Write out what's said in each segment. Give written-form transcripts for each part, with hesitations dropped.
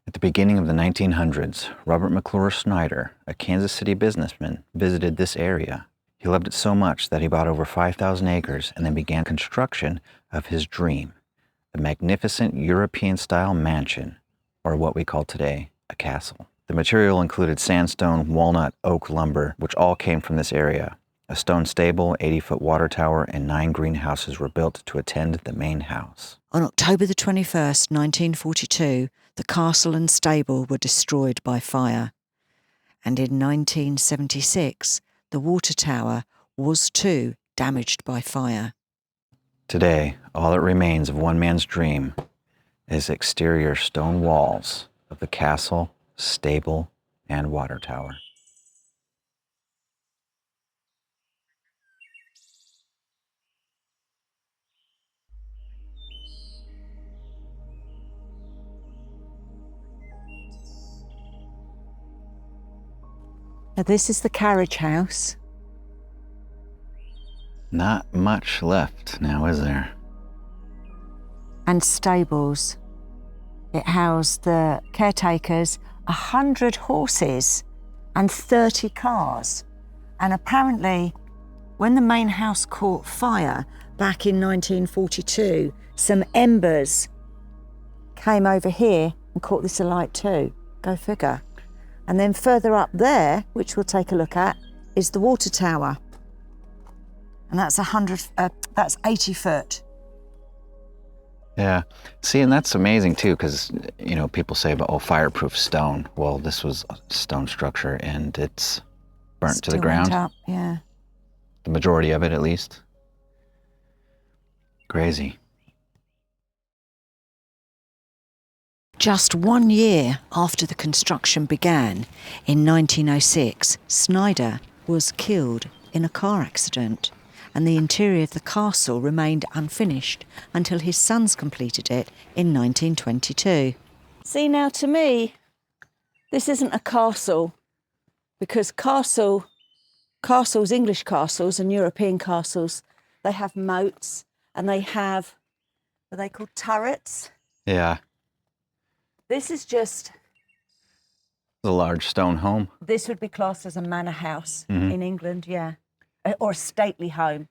At the beginning of the 1900s, Robert McClure Snyder, a Kansas City businessman, visited this area. He loved it so much that he bought over 5,000 acres and then began construction of his dream, the magnificent European-style mansion, or what we call today a castle. The material included sandstone, walnut, oak lumber, which all came from this area. A stone stable, 80-foot water tower, and 9 greenhouses were built to attend the main house. On October the 21st, 1942, the castle and stable were destroyed by fire. And in 1976, the water tower was too damaged by fire. Today, all that remains of one man's dream is exterior stone walls of the castle, stable, and water tower. Now this is the carriage house. Not much left now, is there? And stables. It housed the caretakers, 100 horses and 30 cars. And apparently, when the main house caught fire back in 1942, some embers came over here and caught this alight too. Go figure. And then further up there, which we'll take a look at, is the water tower. And that's 80 foot. Yeah. See, and that's amazing too, because, you know, people say about, oh, fireproof stone. Well, this was a stone structure and it's burnt to the ground. Up, yeah. The majority of it, at least. Crazy. Just 1 year after the construction began, in 1906, Snyder was killed in a car accident, and the interior of the castle remained unfinished until his sons completed it in 1922. See, now to me, this isn't a castle, because castles, English castles and European castles, they have moats and they have, are they called turrets? Yeah. This is just... The large stone home. This would be classed as a manor house in England, yeah. Or a stately home.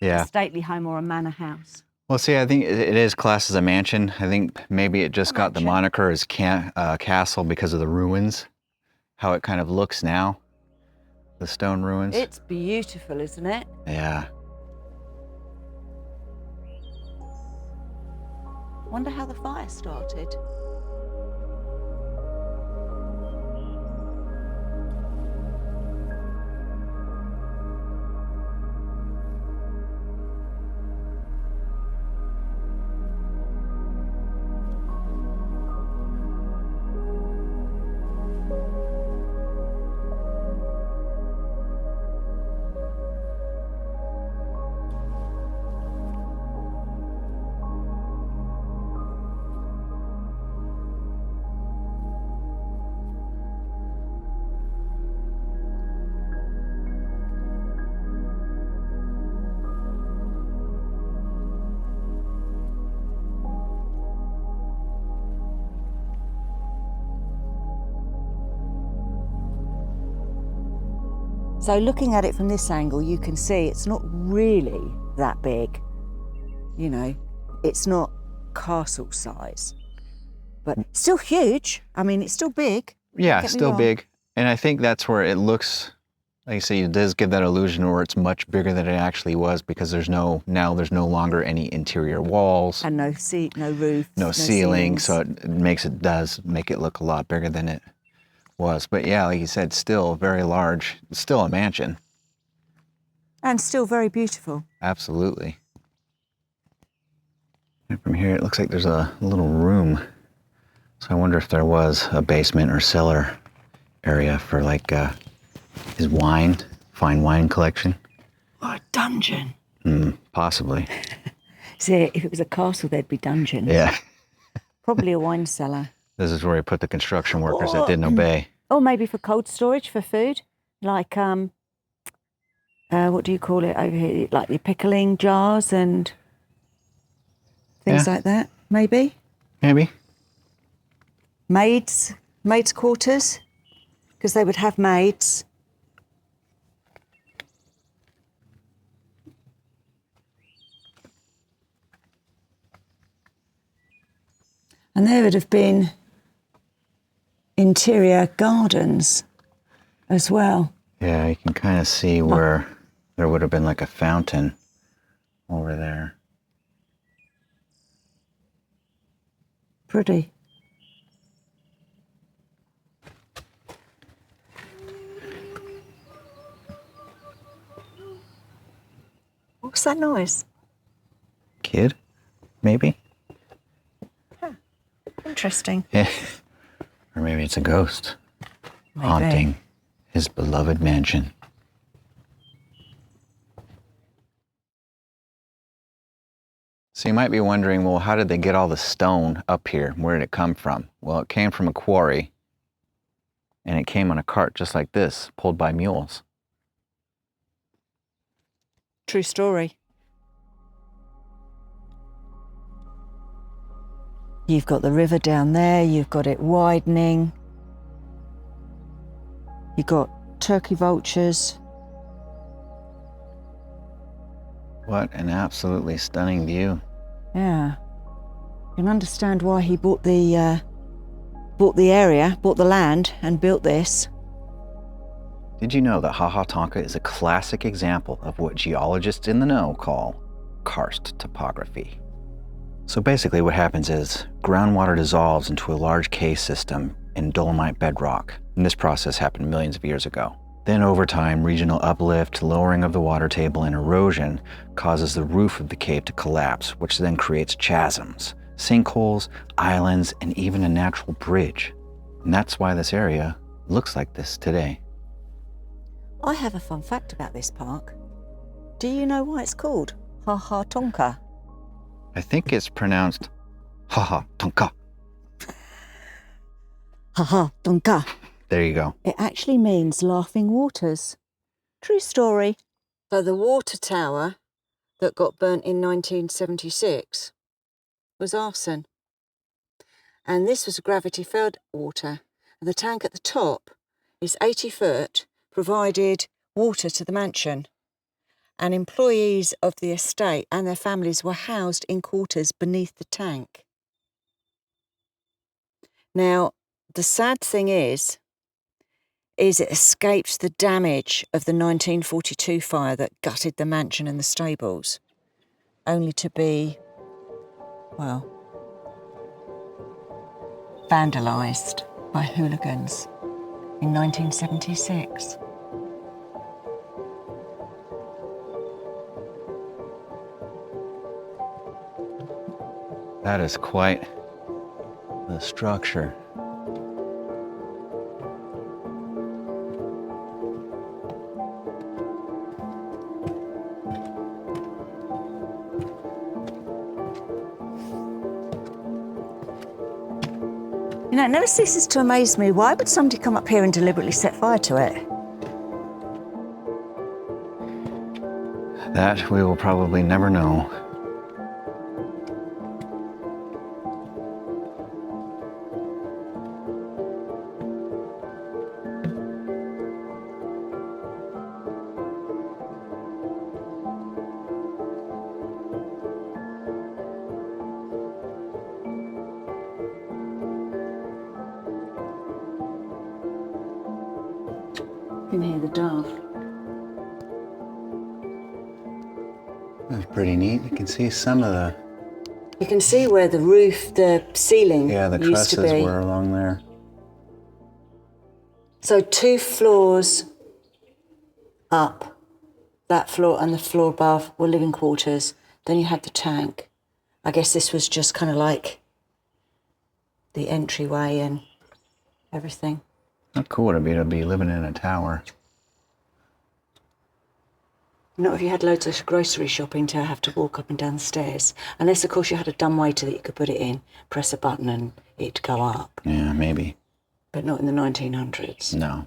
Yeah. A stately home or a manor house. Well, see, I think it is classed as a mansion. I think maybe it just got the moniker as castle because of the ruins, how it kind of looks now, the stone ruins. It's beautiful, isn't it? Yeah. Wonder how the fire started. So looking at it from this angle, you can see it's not really that big. You know, it's not castle size, but still huge. I mean, it's still big. Yeah, still big. And I think that's where it looks, like you say, it does give that illusion where it's much bigger than it actually was, because there's no longer any interior walls. And no roof. No ceiling, so it does make it look a lot bigger than it was. But yeah, like you said, still very large, still a mansion. And still very beautiful. Absolutely. And from here, it looks like there's a little room. So I wonder if there was a basement or cellar area for like his fine wine collection. Or a dungeon. Possibly. See, if it was a castle, there'd be dungeons. Yeah. Probably a wine cellar. This is where he put the construction workers that didn't obey. Or maybe for cold storage for food, like, what do you call it over here? Like the pickling jars and things like that, maybe? Maybe. maids' quarters, because they would have maids. And there would have been interior gardens as well. Yeah, you can kind of see where there would have been like a fountain over there. Pretty. What's that noise? Kid, maybe? Interesting. Yeah. Or maybe it's a ghost haunting his beloved mansion. So you might be wondering, well, how did they get all the stone up here? Where did it come from? Well, it came from a quarry, and it came on a cart just like this, pulled by mules. True story. You've got the river down there, you've got it widening. You've got turkey vultures. What an absolutely stunning view. Yeah. You can understand why he bought the area, bought the land and built this. Did you know that Ha Ha Tonka is a classic example of what geologists in the know call karst topography? So basically what happens is groundwater dissolves into a large cave system in dolomite bedrock, and this process happened millions of years ago. Then over time, regional uplift, lowering of the water table, and erosion causes the roof of the cave to collapse, which then creates chasms, sinkholes, islands, and even a natural bridge. And that's why this area looks like this today. I have a fun fact about this park. Do you know why it's called Ha Ha Tonka? I think it's pronounced Ha Ha Tonka. Ha Ha Tonka. There you go. It actually means laughing waters. True story. So the water tower that got burnt in 1976 was arson. And this was gravity-filled water. And the tank at the top is 80 foot, provided water to the mansion. And employees of the estate and their families were housed in quarters beneath the tank. Now, the sad thing is it escaped the damage of the 1942 fire that gutted the mansion and the stables, only to be, well, vandalised by hooligans in 1976. That is quite the structure. You know, it never ceases to amaze me. Why would somebody come up here and deliberately set fire to it? That we will probably never know. You can hear the dove. That's pretty neat. You can see some of the... You can see where the roof, the ceiling Yeah, the used to trusses be. were along there. So 2 floors up, that floor and the floor above were living quarters. Then you had the tank. I guess this was just kind of like the entryway and everything. How cool would it be to be living in a tower? Not if you had loads of grocery shopping to have to walk up and down the stairs. Unless, of course, you had a dumb waiter that you could put it in, press a button and it'd go up. Yeah, maybe. But not in the 1900s. No.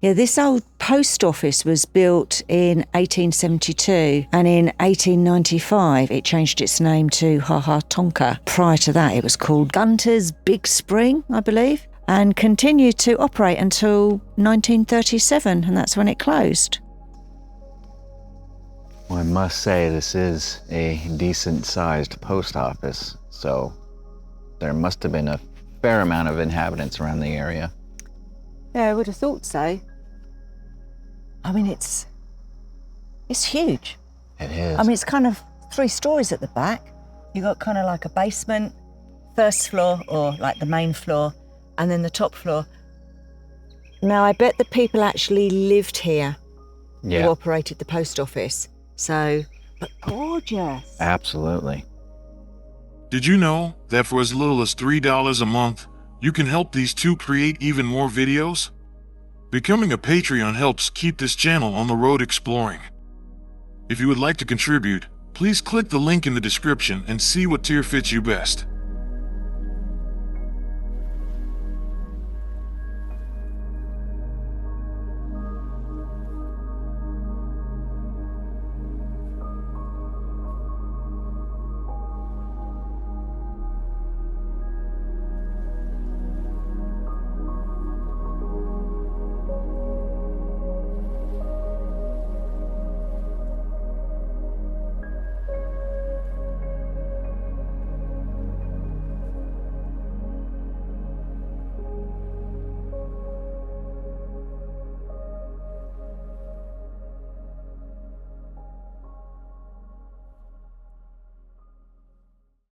Yeah, this old post office was built in 1872, and in 1895 it changed its name to Ha Ha Tonka. Prior to that it was called Gunter's Big Spring, I believe, and continued to operate until 1937, and that's when it closed. Well, I must say this is a decent-sized post office, so there must have been a fair amount of inhabitants around the area. Yeah, I would have thought so. I mean, it's huge. It is. I mean, it's kind of 3 stories at the back. You got kind of like a basement, first floor, or like the main floor, and then the top floor. Now, I bet the people actually lived here who operated the post office. So, but gorgeous. Absolutely. Did you know that for as little as $3 a month, you can help these two create even more videos? Becoming a Patreon helps keep this channel on the road exploring. If you would like to contribute, please click the link in the description and see what tier fits you best.